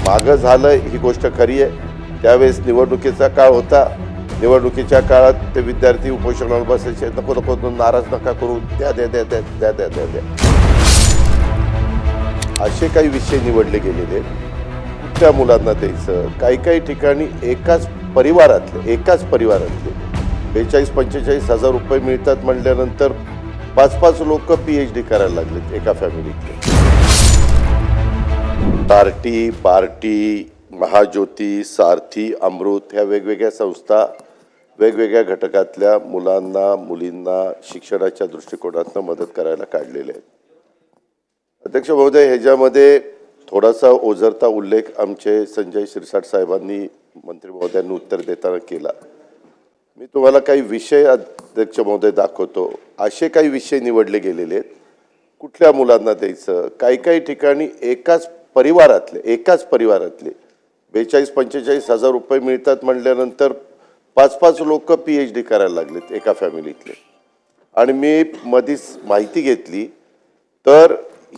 मागं झालं ही गोष्ट खरी आहे। त्यावेळेस निवडणुकीचा काळ होता। निवडणुकीच्या काळात ते विद्यार्थी उपोषणावर बसायचे, नको नको नाराज नका करू, द्या द्या द्या द्या द्या द्या द्या द्या असे काही विषय निवडले गेलेले। त्या मुलांना द्यायचं, काही काही ठिकाणी एकाच परिवारातले 42-45 हजार रुपये मिळतात म्हणल्यानंतर 5-5 लोक PhD करायला लागलेत एका फॅमिलीतले। पार्टी महाज्योती, सारथी, अमृत ह्या वेगवेगळ्या संस्था वेगवेगळ्या घटकातल्या मुलांना मुलींना शिक्षणाच्या दृष्टिकोनातून मदत करायला काढलेले आहेत। अध्यक्ष महोदय, ह्याच्यामध्ये थोडासा ओझरता उल्लेख आमचे संजय शिरसाट साहेबांनी मंत्री महोदयांनी उत्तर देताना केला। मी तुम्हाला काही विषय अध्यक्ष महोदय दाखवतो। असे काही विषय निवडले गेलेले आहेत, कुठल्या मुलांना द्यायचं, काही काही ठिकाणी एकाच परिवारातले 42-45 हजार रुपये मिळतात म्हणल्यानंतर 5-5 लोक PhD करायला लागलेत एका फॅमिलीतले। आणि मी मधीच माहिती घेतली तर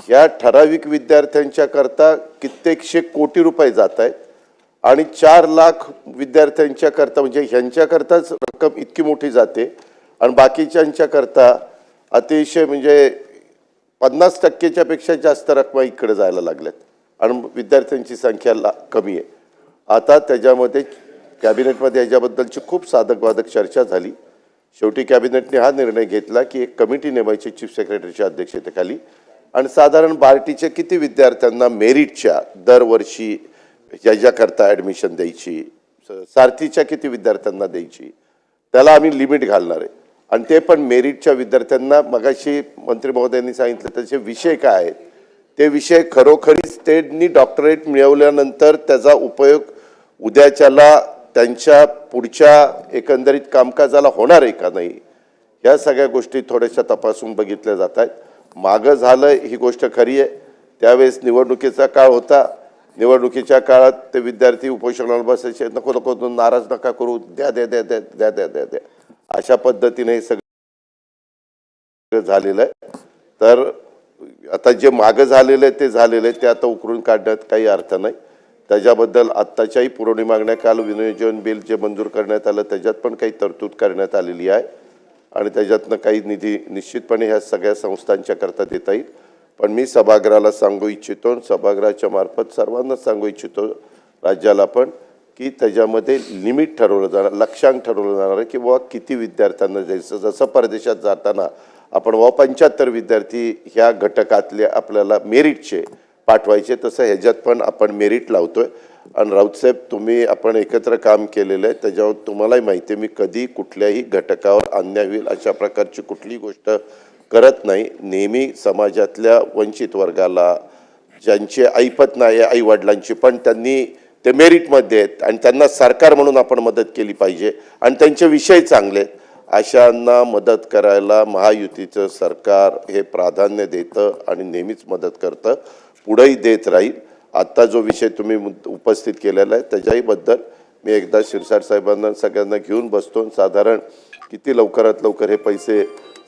ह्या ठराविक विद्यार्थ्यांच्या करता कित्येकशे कोटी रुपये जात आहेत आणि 4 लाख विद्यार्थ्यांच्या करता म्हणजे ह्यांच्या करताच रक्कम इतकी मोठी जाते आणि बाकीच्यांच्या करता अतिशय म्हणजे 50% पेक्षा जास्त रक्कम इकडे जायला लागल्यात आणि विद्यार्थ्यांची संख्या कमी आहे। आता त्याच्यामध्ये कॅबिनेटमध्ये याच्याबद्दलची खूप साधक-बाधक चर्चा झाली। शेवटी कॅबिनेटने हा निर्णय घेतला की एक कमिटी नेमायची चीफ सेक्रेटरीच्या अध्यक्षतेखाली आणि साधारण बार्टीच्या किती विद्यार्थ्यांना मेरिटच्या दरवर्षी याच्याकरता ॲडमिशन द्यायची, सारथीच्या किती विद्यार्थ्यांना द्यायची, त्याला आम्ही लिमिट घालणार आहे। आणि ते पण मेरिटच्या विद्यार्थ्यांना मगाशी मंत्री महोदयांनी सांगितलं त्याचे विषय काय आहेत, ते विषय खरोखरीच त्यांनी डॉक्टरेट मिळवल्यानंतर त्याचा उपयोग उद्याच्याला त्यांच्या पुढच्या एकंदरीत कामकाजाला होणार आहे का नाही, या सगळ्या गोष्टी थोड्याशा तपासून बघितल्या जात आहेत। मागं झालं ही गोष्ट खरी आहे। त्यावेळेस निवडणुकीचा काळ होता। निवडणुकीच्या काळात ते विद्यार्थी उपोषणावर बसायचे, नको नको नाराज नका करू, द्या द्या द्या द्या द्या द्या द्या द्या अशा पद्धतीने हे सगळं झालेलं आहे। तर आता जे मागं झालेलं आहे ते झालेलं आहे, ते आता उकरून काढण्यात काही अर्थ नाही। त्याच्याबद्दल आत्ताच्याही पुरवणी मागण्या काल विनियोजन बिल जे मंजूर करण्यात आलं त्याच्यात पण काही तरतूद करण्यात आलेली आहे आणि त्याच्यातनं काही निधी निश्चितपणे ह्या सगळ्या संस्थांच्या करता देता येईल। पण मी सभागृहाला सांगू इच्छितो, सभागृहाच्या मार्फत सर्वांनाच सांगू इच्छितो, राज्याला पण, की त्याच्यामध्ये लिमिट ठरवलं जाणार, लक्ष्यांक ठरवलं जाणार आहे की बाबा किती विद्यार्थ्यांना द्यायचं। जसं परदेशात जाताना आपण 75 विद्यार्थी ह्या घटकातले आपल्याला मेरिटचे पाठवायचे, तसं ह्याच्यात पण आपण मेरिट लावतोय। आणि राऊतसाहेब, तुम्ही आपण एकत्र काम केलेलं आहे, त्याच्यावर तुम्हालाही माहिती आहे मी कधी कुठल्याही घटकावर अन्याय होईल अशा प्रकारची कुठलीही गोष्ट करत नाही। नेहमी समाजातल्या वंचित वर्गाला, ज्यांचे ऐपत नाही आई वडिलांची पण त्यांनी ते मेरिटमध्ये आहेत आणि त्यांना सरकार म्हणून आपण मदत केली पाहिजे आणि त्यांचे विषय चांगले आहेत, अशांना मदत करायला महायुतीचं सरकार हे प्राधान्य देतं आणि नेहमीच मदत करतं, पुढेही देत राहील। आत्ता जो विषय तुम्ही उपस्थित केलेला आहे त्याच्याहीबद्दल मी एकदा शिरसाट साहेबांना सगळ्यांना घेऊन बसतो, साधारण किती लवकरात लवकर हे पैसे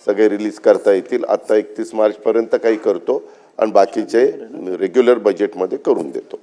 सगळे रिलीज करता येतील। आत्ता 31 मार्चपर्यंत काही करतो आणि बाकीचे रेग्युलर बजेटमध्ये करून देतो।